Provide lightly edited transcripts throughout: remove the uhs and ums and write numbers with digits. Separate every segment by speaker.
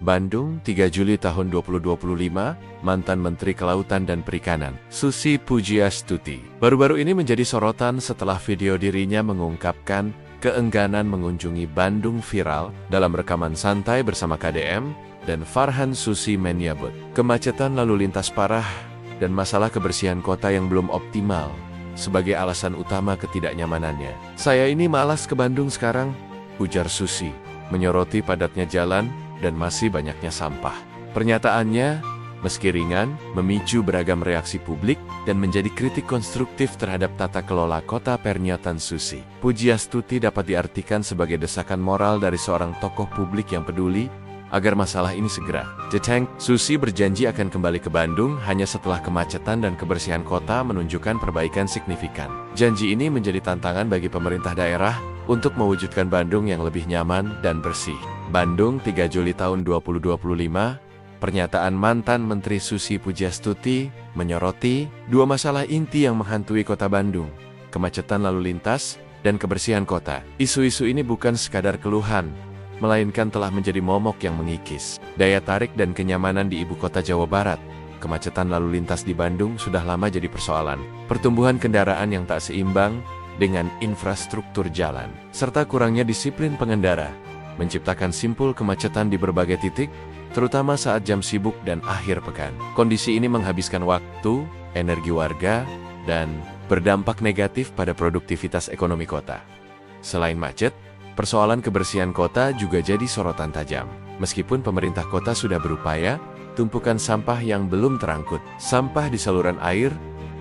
Speaker 1: Bandung, 3 Juli tahun 2025, mantan Menteri Kelautan dan Perikanan, Susi Pujiastuti, baru-baru ini menjadi sorotan setelah video dirinya mengungkapkan keengganan mengunjungi Bandung viral dalam rekaman santai bersama KDM dan Farhan. Susi menyebut kemacetan lalu lintas parah dan masalah kebersihan kota yang belum optimal sebagai alasan utama ketidaknyamanannya. "Saya ini malas ke Bandung sekarang," ujar Susi, menyoroti padatnya jalan dan masih banyaknya sampah. Pernyataannya, meski ringan, memicu beragam reaksi publik dan menjadi kritik konstruktif terhadap tata kelola kota. Pernyataan Susi Pujiastuti dapat diartikan sebagai desakan moral dari seorang tokoh publik yang peduli agar masalah ini segera ditangani. Susi berjanji akan kembali ke Bandung hanya setelah kemacetan dan kebersihan kota menunjukkan perbaikan signifikan. Janji ini menjadi tantangan bagi pemerintah daerah untuk mewujudkan Bandung yang lebih nyaman dan bersih. Bandung, 3 Juli tahun 2025, pernyataan mantan Menteri Susi Pujiastuti menyoroti dua masalah inti yang menghantui kota Bandung, kemacetan lalu lintas dan kebersihan kota. Isu-isu ini bukan sekadar keluhan, melainkan telah menjadi momok yang mengikis daya tarik dan kenyamanan di ibu kota Jawa Barat. Kemacetan lalu lintas di Bandung sudah lama jadi persoalan. Pertumbuhan kendaraan yang tak seimbang dengan infrastruktur jalan, serta kurangnya disiplin pengendara, menciptakan simpul kemacetan di berbagai titik, terutama saat jam sibuk dan akhir pekan. Kondisi ini menghabiskan waktu, energi warga, dan berdampak negatif pada produktivitas ekonomi kota. Selain macet, persoalan kebersihan kota juga jadi sorotan tajam. Meskipun pemerintah kota sudah berupaya, tumpukan sampah yang belum terangkut, sampah di saluran air,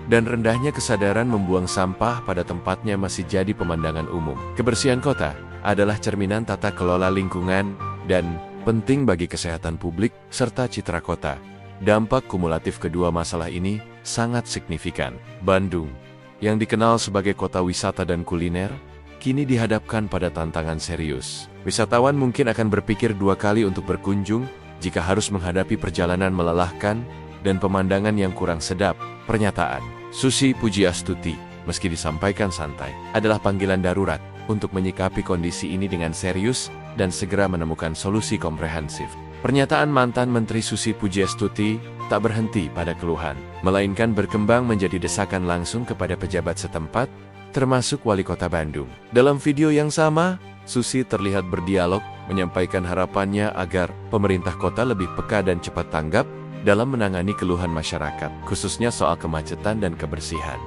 Speaker 1: dan rendahnya kesadaran membuang sampah pada tempatnya masih jadi pemandangan umum. Kebersihan kota adalah cerminan tata kelola lingkungan dan penting bagi kesehatan publik serta citra kota. Dampak kumulatif kedua masalah ini sangat signifikan. Bandung, yang dikenal sebagai kota wisata dan kuliner, kini dihadapkan pada tantangan serius. Wisatawan mungkin akan berpikir dua kali untuk berkunjung jika harus menghadapi perjalanan melelahkan dan pemandangan yang kurang sedap. Pernyataan Susi Pujiastuti, meski disampaikan santai, adalah panggilan darurat untuk menyikapi kondisi ini dengan serius dan segera menemukan solusi komprehensif. Pernyataan mantan Menteri Susi Pujiastuti tak berhenti pada keluhan, melainkan berkembang menjadi desakan langsung kepada pejabat setempat, termasuk Wali Kota Bandung. Dalam video yang sama, Susi terlihat berdialog, menyampaikan harapannya agar pemerintah kota lebih peka dan cepat tanggap dalam menangani keluhan masyarakat, khususnya soal kemacetan dan kebersihan.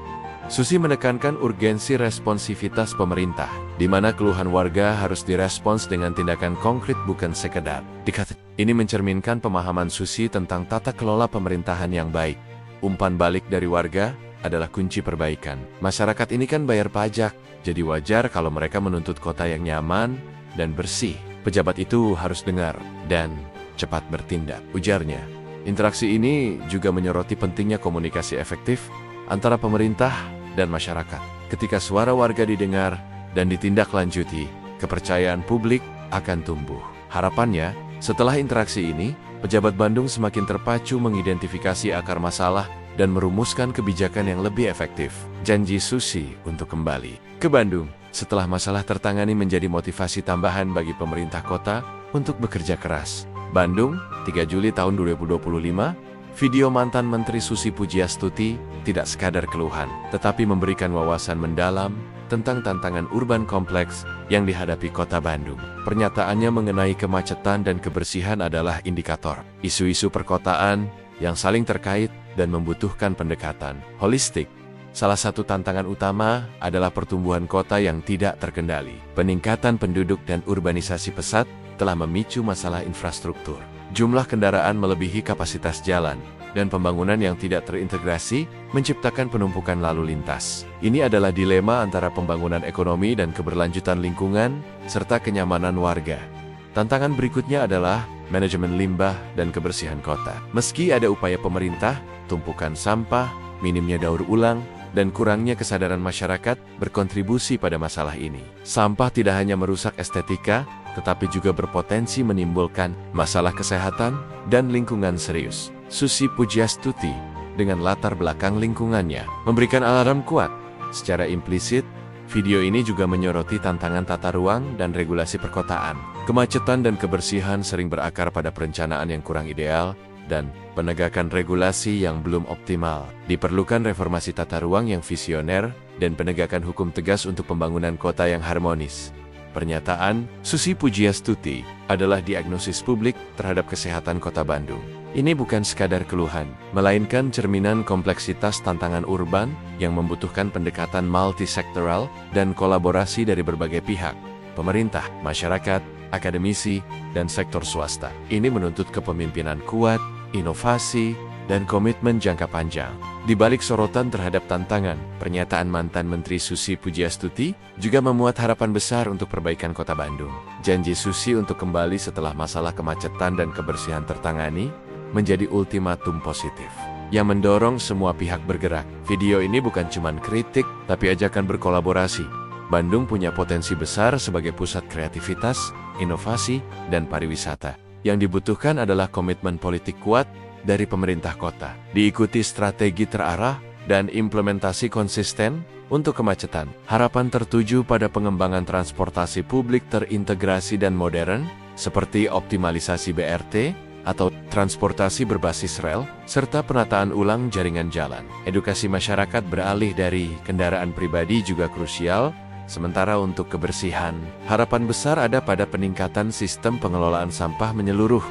Speaker 1: Susi menekankan urgensi responsivitas pemerintah, di mana keluhan warga harus direspons dengan tindakan konkret bukan sekedar dikata. Ini mencerminkan pemahaman Susi tentang tata kelola pemerintahan yang baik. Umpan balik dari warga adalah kunci perbaikan. Masyarakat ini kan bayar pajak, jadi wajar kalau mereka menuntut kota yang nyaman dan bersih. Pejabat itu harus dengar dan cepat bertindak, ujarnya. Interaksi ini juga menyoroti pentingnya komunikasi efektif antara pemerintah dan masyarakat. Ketika suara warga didengar dan ditindaklanjuti, kepercayaan publik akan tumbuh. Harapannya, setelah interaksi ini, pejabat Bandung semakin terpacu mengidentifikasi akar masalah dan merumuskan kebijakan yang lebih efektif. Janji Susi untuk kembali ke Bandung setelah masalah tertangani menjadi motivasi tambahan bagi pemerintah kota untuk bekerja keras. Bandung, 3 Juli tahun 2025, video mantan Menteri Susi Pujiastuti tidak sekadar keluhan, tetapi memberikan wawasan mendalam tentang tantangan urban kompleks yang dihadapi kota Bandung. Pernyataannya mengenai kemacetan dan kebersihan adalah indikator isu-isu perkotaan yang saling terkait dan membutuhkan pendekatan holistik. Salah satu tantangan utama adalah pertumbuhan kota yang tidak terkendali. Peningkatan penduduk dan urbanisasi pesat telah memicu masalah infrastruktur. Jumlah kendaraan melebihi kapasitas jalan, dan pembangunan yang tidak terintegrasi menciptakan penumpukan lalu lintas. Ini adalah dilema antara pembangunan ekonomi dan keberlanjutan lingkungan, serta kenyamanan warga. Tantangan berikutnya adalah manajemen limbah dan kebersihan kota. Meski ada upaya pemerintah, tumpukan sampah, minimnya daur ulang, dan kurangnya kesadaran masyarakat berkontribusi pada masalah ini. Sampah tidak hanya merusak estetika, tetapi juga berpotensi menimbulkan masalah kesehatan dan lingkungan serius. Susi Pujiastuti, dengan latar belakang lingkungannya, memberikan alarm kuat. Secara implisit, video ini juga menyoroti tantangan tata ruang dan regulasi perkotaan. Kemacetan dan kebersihan sering berakar pada perencanaan yang kurang ideal dan penegakan regulasi yang belum optimal. Diperlukan reformasi tata ruang yang visioner dan penegakan hukum tegas untuk pembangunan kota yang harmonis. Pernyataan Susi Pujiastuti adalah diagnosis publik terhadap kesehatan kota Bandung. Ini bukan sekadar keluhan, melainkan cerminan kompleksitas tantangan urban yang membutuhkan pendekatan multisektoral dan kolaborasi dari berbagai pihak, pemerintah, masyarakat, akademisi, dan sektor swasta. Ini menuntut kepemimpinan kuat, inovasi, dan komitmen jangka panjang. Di balik sorotan terhadap tantangan, pernyataan mantan Menteri Susi Pujiastuti juga memuat harapan besar untuk perbaikan kota Bandung. Janji Susi untuk kembali setelah masalah kemacetan dan kebersihan tertangani menjadi ultimatum positif yang mendorong semua pihak bergerak. Video ini bukan cuma kritik, tapi ajakan berkolaborasi. Bandung punya potensi besar sebagai pusat kreativitas, inovasi, dan pariwisata. Yang dibutuhkan adalah komitmen politik kuat dari pemerintah kota, diikuti strategi terarah dan implementasi konsisten untuk kemacetan. Harapan tertuju pada pengembangan transportasi publik terintegrasi dan modern, seperti optimalisasi BRT atau transportasi berbasis rel, serta penataan ulang jaringan jalan. Edukasi masyarakat beralih dari kendaraan pribadi juga krusial. Sementara untuk kebersihan, harapan besar ada pada peningkatan sistem pengelolaan sampah menyeluruh,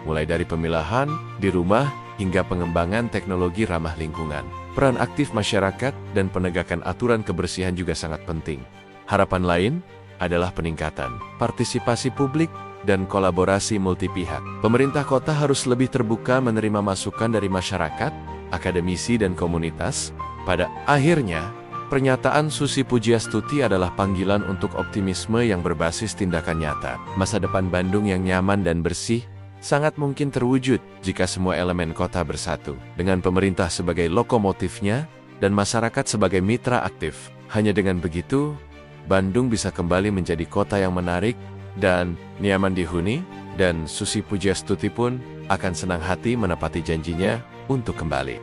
Speaker 1: mulai dari pemilahan di rumah hingga pengembangan teknologi ramah lingkungan. Peran aktif masyarakat dan penegakan aturan kebersihan juga sangat penting. Harapan lain adalah peningkatan partisipasi publik dan kolaborasi multi pihak. Pemerintah kota harus lebih terbuka menerima masukan dari masyarakat, akademisi, dan komunitas. Pada akhirnya, pernyataan Susi Pujiastuti adalah panggilan untuk optimisme yang berbasis tindakan nyata. Masa depan Bandung yang nyaman dan bersih sangat mungkin terwujud jika semua elemen kota bersatu, dengan pemerintah sebagai lokomotifnya dan masyarakat sebagai mitra aktif. Hanya dengan begitu, Bandung bisa kembali menjadi kota yang menarik dan nyaman dihuni, dan Susi Pujiastuti pun akan senang hati menepati janjinya untuk kembali.